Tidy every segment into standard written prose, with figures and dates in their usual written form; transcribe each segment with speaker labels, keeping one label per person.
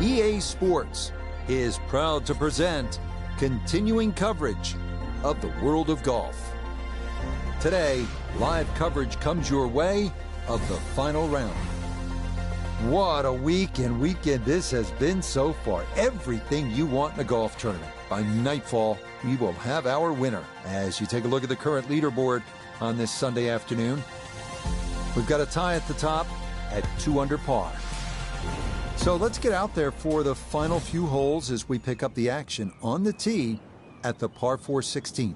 Speaker 1: EA Sports is proud to present continuing coverage of the world of golf. Today, live coverage comes your way of the final round. What a week and weekend this has been so far. Everything you want in a golf tournament. By nightfall, we will have our winner. As you take a look at the current leaderboard on this Sunday afternoon, we've got a tie at the top at 2 under par. So let's get out there for the final few holes as we pick up the action on the tee at the par 4 16.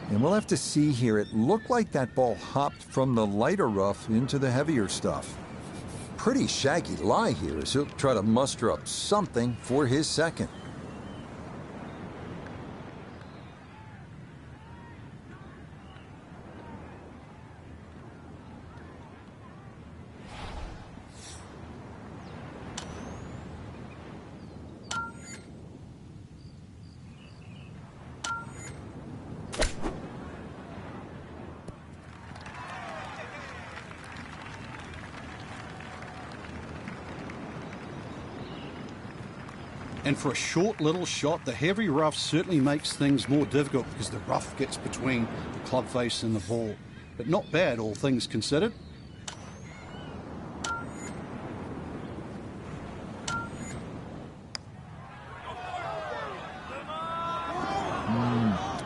Speaker 1: And we'll have to see here. It looked like that ball hopped from the lighter rough into the heavier stuff. Pretty shaggy lie here as he'll try to muster up something for his second.
Speaker 2: And for a short little shot, the heavy rough certainly makes things more difficult because the rough gets between the club face and the ball. But not bad, all things considered.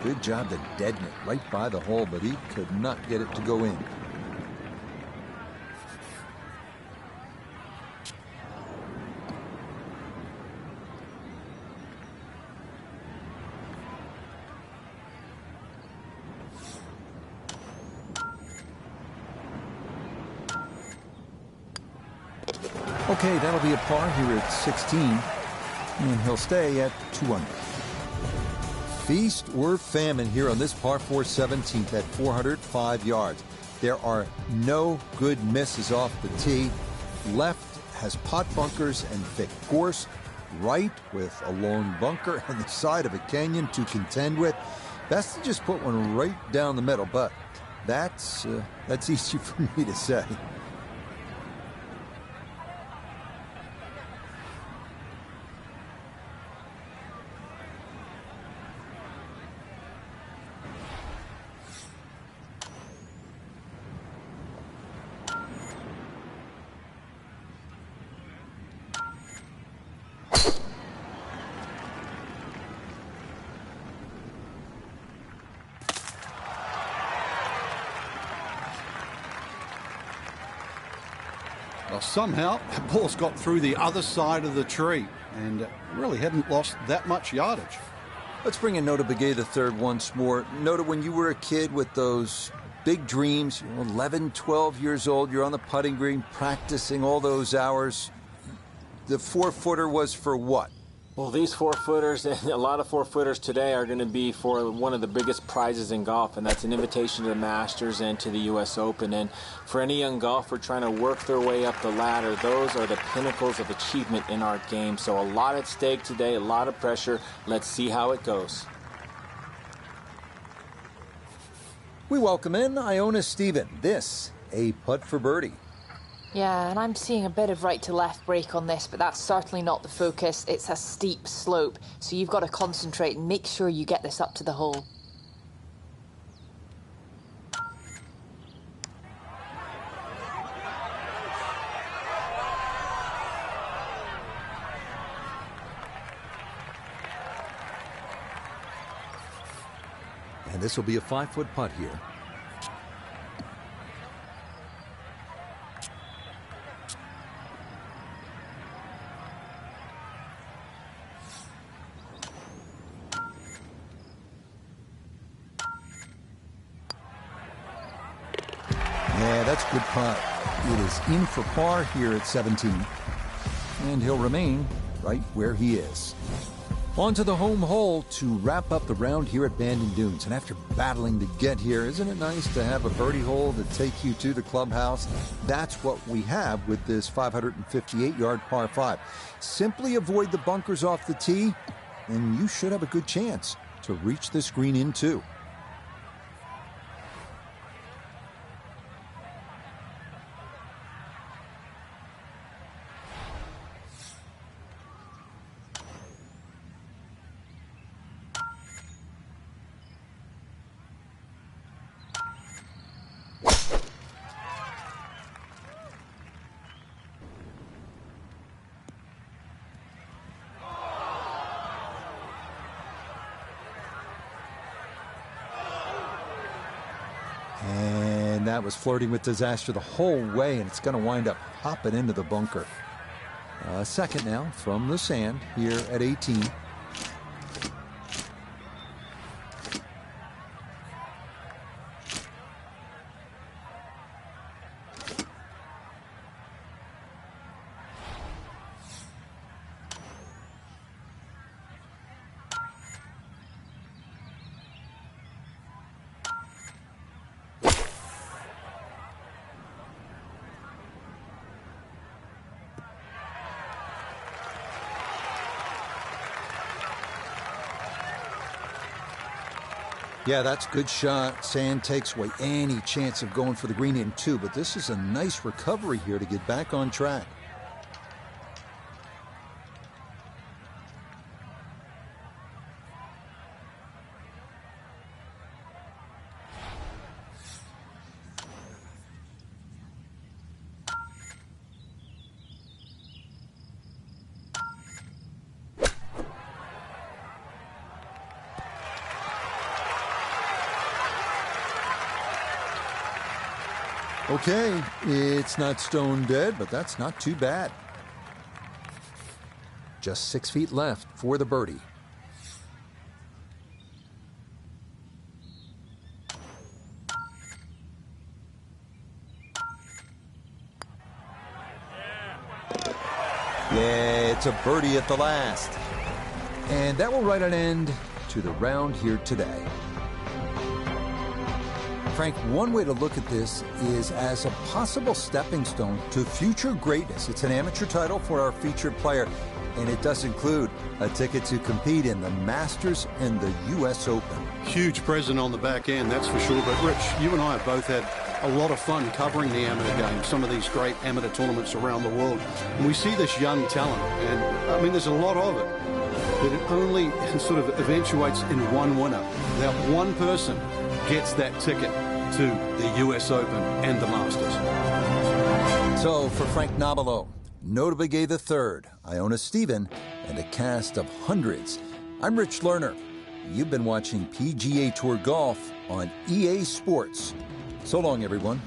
Speaker 1: Good job to deaden it right by the hole, but he could not get it to go in. Okay, that'll be a par here at 16, and he'll stay at 2 under. Feast or famine here on this par 4 17th at 405 yards. There are no good misses off the tee. Left has pot bunkers and thick gorse. Right with a long bunker and the side of a canyon to contend with. Best to just put one right down the middle, but that's easy for me to say.
Speaker 2: Well, somehow, the ball's got through the other side of the tree and really hadn't lost that much yardage.
Speaker 1: Let's bring in Nota Begay III once more. Nota, when you were a kid with those big dreams, 11, 12 years old, you're on the putting green practicing all those hours. The 4-footer was for what?
Speaker 3: Well, these 4-footers and a lot of 4-footers today are going to be for one of the biggest prizes in golf, and that's an invitation to the Masters and to the U.S. Open. And for any young golfer trying to work their way up the ladder, those are the pinnacles of achievement in our game. So a lot at stake today, a lot of pressure. Let's see how it goes.
Speaker 1: We welcome in Iona Stephen. This, a putt for birdie.
Speaker 4: Yeah, and I'm seeing a bit of right-to-left break on this, but that's certainly not the focus. It's a steep slope, so you've got to concentrate and make sure you get this up to the hole.
Speaker 1: And this will be a 5-foot putt here. Yeah, that's a good putt. It is in for par here at 17. And he'll remain right where he is. On to the home hole to wrap up the round here at Bandon Dunes. And after battling to get here, isn't it nice to have a birdie hole to take you to the clubhouse? That's what we have with this 558-yard par 5. Simply avoid the bunkers off the tee, and you should have a good chance to reach this green in too. And that was flirting with disaster the whole way, and it's going to wind up hopping into the bunker. Second now from the sand here at 18. Yeah, that's a good shot. Sand takes away any chance of going for the green in two, but this is a nice recovery here to get back on track. Okay, it's not stone dead, but that's not too bad. Just 6 feet left for the birdie. Yeah, it's a birdie at the last. And that will write an end to the round here today. Frank, one way to look at this is as a possible stepping stone to future greatness. It's an amateur title for our featured player, and it does include a ticket to compete in the Masters and the U.S. Open.
Speaker 2: Huge present on the back end, that's for sure. But, Rich, you and I have both had a lot of fun covering the amateur game, some of these great amateur tournaments around the world. And we see this young talent, and, I mean, there's a lot of it, but it only sort of eventuates in one winner. That one person gets that ticket to the U.S. Open and the Masters.
Speaker 1: So for Frank Nobilo, Nota Begay III, Iona Stephen, and a cast of hundreds, I'm Rich Lerner. You've been watching PGA Tour Golf on EA Sports. So long, everyone.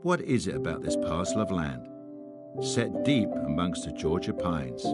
Speaker 5: What is it about this parcel of land, set deep amongst the Georgia pines,